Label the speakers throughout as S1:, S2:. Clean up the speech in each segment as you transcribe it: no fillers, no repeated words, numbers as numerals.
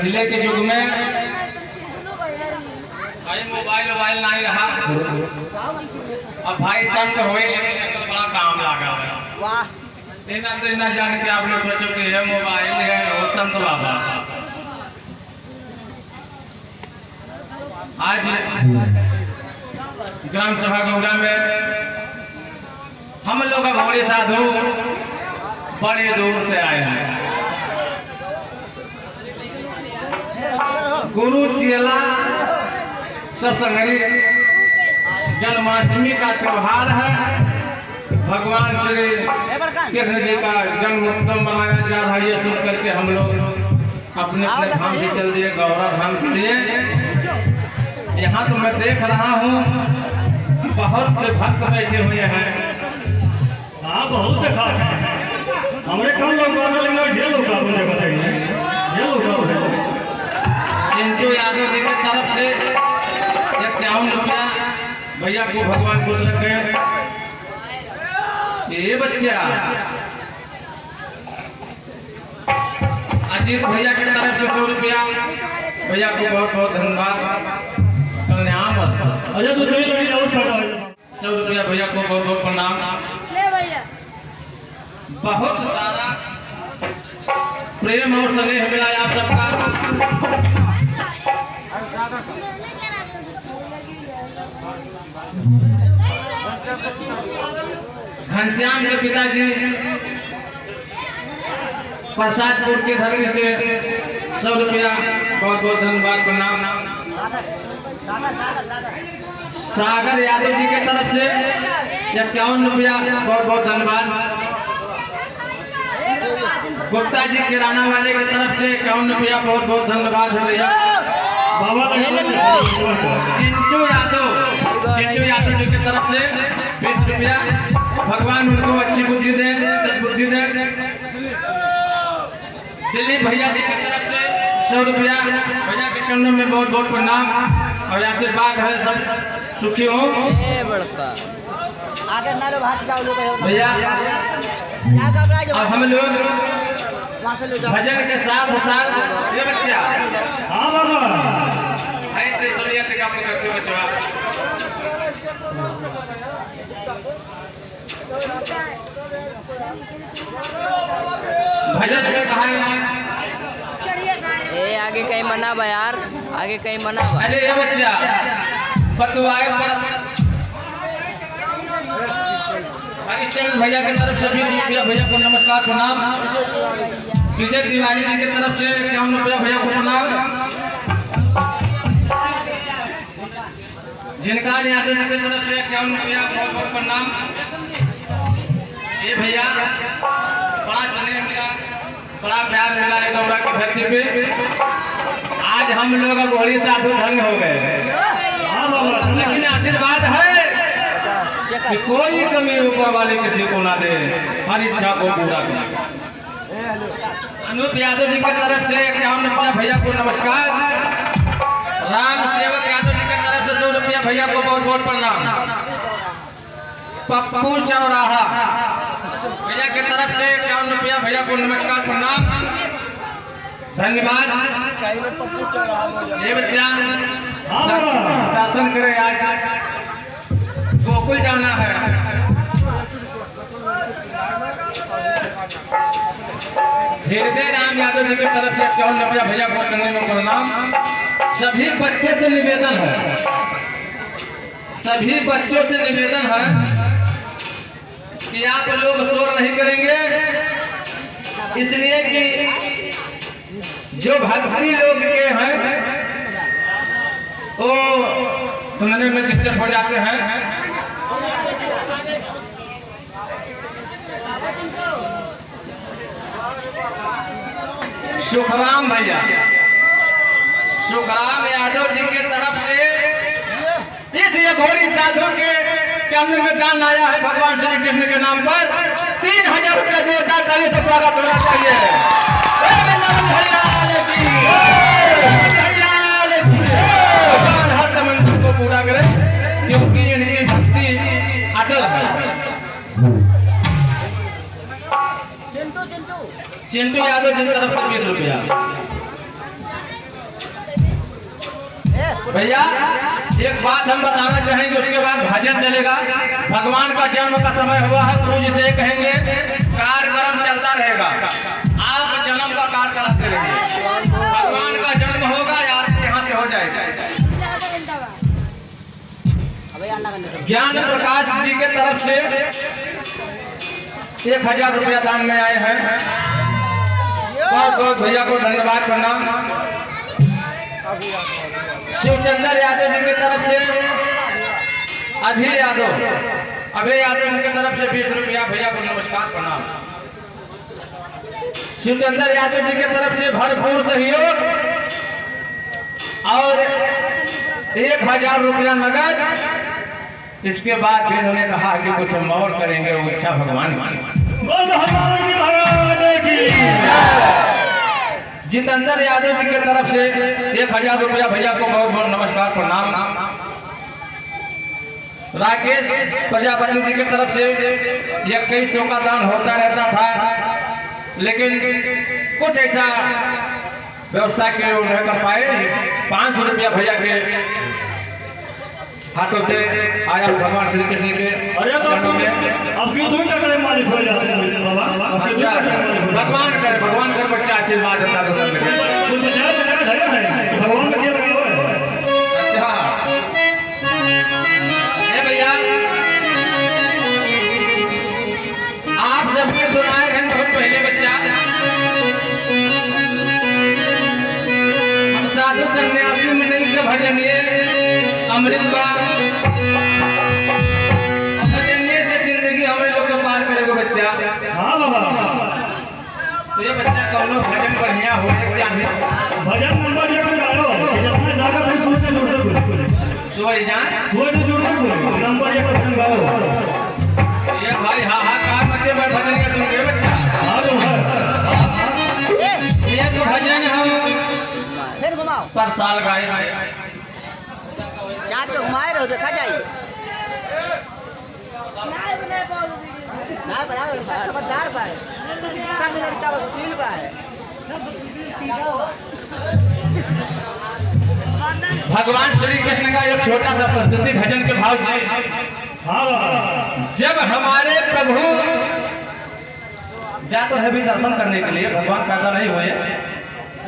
S1: पहले के युग में भाई मोबाइल नहीं रहा। अब भाई संत हुए लेकिन बड़ा काम लगा है। इतना जान के आप लोग सोचो कि है मोबाइल है वो संत बाबा। आज ग्राम सभा गौड़ा में हम लोग भौरी साधु बड़े दूर से आए हैं। गुरु चेला सत्संगी जन्माष्टमी का त्योहार है। भगवान श्री कृष्ण जी का जन्म उत्सव मनाया जा रहा है। ये सुन करके हम लोग अपने अपने धाम से चल दिए गौरा धाम के लिए। यहाँ तो मैं देख रहा हूँ बहुत से भक्त बैठे हुए हैं।
S2: हाँ बहुत देखा हमारे कम लोग ढेर लोग बताइए।
S1: चिंटू यादव जी की तरफ से 51 रुपया भैया को भगवान खुश रखे। ये बच्चा अजीत भैया की तरफ से 100 रुपया भैया को बहुत बहुत धन्यवाद। कल्याण 100 रुपया भैया को बहुत बहुत प्रणाम। बहुत सारा प्रेम और स्नेह मिला आप सबका। घनश्याम के पिताजी प्रसादपुर के धर्म से 100 रुपया बहुत बहुत धन्यवाद प्रणाम। सागर यादव जी की तरफ से 51 रुपया बहुत बहुत धन्यवाद। गुप्ता जी किराना वाले की तरफ से 51 रुपया बहुत बहुत धन्यवाद भैया। चिंटू यादव जी की तरफ से 20 रुपया। भगवान उनको अच्छी बुद्धि दे, सद्बुद्धि दे। दिलीप भैया जी की तरफ से 100 रुपया भैया के चरणों में बहुत बहुत प्रणाम और आशीर्वाद है सब सुखी हो भैया। अब हम लोग भजन के साथ साथ ये बच्चा
S2: हाँ बाबा
S1: ऐसे सुनिए से काम करते हो बच्चा। भजन में कहा
S3: ए आगे कहीं मना बा यार, आगे कहीं मना बा।
S1: अरे ये बच्चा पतवाए पर भैया की तरफ से 20 रुपया भैया को नमस्कार प्रणाम। विजय तिवारी जी की तरफ से 51 रुपया भैया को प्रणाम। जिनका यादव जी की तरफ से 51 रुपया बहुत बहुत प्रणाम। ये भैया बड़ा स्नेह मिला, बड़ा प्यार मिला है गौरा की धरती पे। आज हम लोग भोली साधु धन्य हो गए। लेकिन आशीर्वाद है कि कोई कमी ऊपर वाले किसी को ना दे, हर इच्छा को पूरा करे। अनूप यादव जी की तरफ से 51 रुपया भैया को नमस्कार। राम सेवक यादव जी की तरफ से 2 रुपया भैया को बहुत बहुत प्रणाम। पप्पू चौराहा भैया की तरफ से 51 रुपया भैया को नमस्कार प्रणाम धन्यवाद। ये बच्चा दर्शन करे आज गोकुल जाना है। हृदय राम यादव जी की तरफ से 51 रुपया भैया को करने में प्रणाम। सभी बच्चे से निवेदन है, सभी बच्चों से निवेदन है कि आप लोग शोर नहीं करेंगे, इसलिए कि जो भक्ति लोग के हैं वो सुनने में डिस्टर्ब हो जाते हैं। सुखराम भैया, सुखराम यादव जी की तरफ से इस घोड़ी साधु के चंद्र में दान आया है भगवान श्री कृष्ण के नाम पर 3000 रुपया जोरदार ताली से स्वागत होना चाहिए। भगवान हर समय को पूरा करे क्योंकि इनकी भक्ति अटल है। चिंटू यादव जी की तरफ से 20 रुपया। भैया एक बात हम बताना चाहेंगे, उसके बाद भजन चलेगा। भगवान का जन्म का समय हुआ है, गुरु जी से कहेंगे कार्यक्रम चलता रहेगा, आप जन्म का कार्य चलाते रहिए। भगवान का जन्म होगा यार, यहाँ से हो जाएगा। ज्ञान प्रकाश जी के तरफ से 1000 रुपया दान में आए हैं। बहुत बहुत भैया को धन्यवाद करना। शिवचंद्र यादव जी की तरफ से अभय यादव की तरफ से 20 रुपया भैया को नमस्कार प्रणाम। शिवचंद्र यादव जी की तरफ से भरपूर सहयोग और 1000 रुपया नगद। इसके बाद फिर उन्होंने कहा कि कुछ हम और करेंगे, वो इच्छा भगवान जितेंद्र यादव जी की तरफ से 1000 रुपया भैया को बहुत बहुत नमस्कार प्रणाम। राकेश प्रजापति जी की तरफ से 2100 का दान होता रहता था, लेकिन कुछ ऐसा व्यवस्था के लिए नहीं कर पाए। 500 रुपया भैया के हाथों से आया भगवान श्री कृष्ण के।
S2: अरे तो अब क्यों तुम क्या करे मालिक हो जाते हैं बाबा?
S1: भगवान करे बच्चा आशीर्वाद देता है।
S2: कुछ बचाया है भगवान का क्या लगा हुआ है?
S1: अच्छा ए भैया, आप सबने सुनाए हैं बहुत पहले बच्चा, हम साधु सन्यासी में नहीं के भजन ये अमृत बा भजनिए से जिंदगी हमें लोग पार करेगा बच्चा।
S2: हाँ बाबा,
S1: तो ये बच्चा कब लोग भजन बढ़िया हो चाहिए।
S2: भजन नंबर एक लगाओ, जितना जाकर फिर सोच से जुड़ते बोल
S1: सोई जाए,
S2: सोच से जुड़ते बोल नंबर एक भजन गाओ।
S1: ये भाई हाहाकार बच्चे में भजन कर दूंगे बच्चा।
S2: हाँ तो
S1: ये तो भजन हम
S4: फिर घुमाओ,
S1: पर साल गाए
S4: चाप पे घुमाए रहो, देखा जाइए। ना बराबर समझदार पाए, सब लड़का वकील पाए।
S1: भगवान श्री कृष्ण का एक छोटा सा प्रस्तुति भजन के भाव से।
S2: हाँ बाबा,
S1: जब हमारे प्रभु जा तो है भी दर्शन करने के लिए, भगवान पैदा नहीं हुए,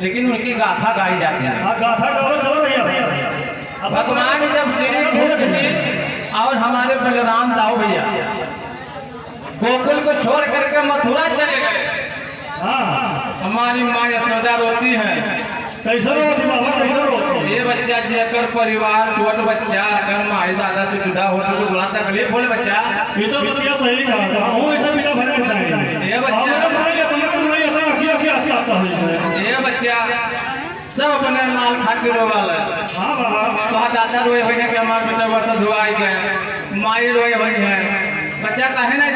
S1: लेकिन उनकी गाथा गाई जाती है।
S2: हाँ गाथा गाओ, चलो भैया।
S1: भगवान जब श्री कृष्ण और हमारे बलराम दाऊ भैया गोकुल को छोड़ करके मथुरा चले गए,
S2: हाँ
S1: हमारी माँ यशोदा रोती है।
S2: कैसे रोती बाबा, कैसे रोती?
S1: ये बच्चा जेकर परिवार छोट बच्चा अगर माई दादा से जुदा हो तो बुला तकलीफ बोले बच्चा।
S2: ये तो बतिया पहले कहा था, हूँ ऐसा बिना भजन बताएंगे।
S1: ये बच्चा ये बच्चा सब अपने लाल ठाकुर वाला।
S2: हाँ बाबा,
S1: तो दादा रोए हुए हैं कि हमारे बेटा बच्चा धुआई गए, माई रोए हुई है, बच्चा कहे ना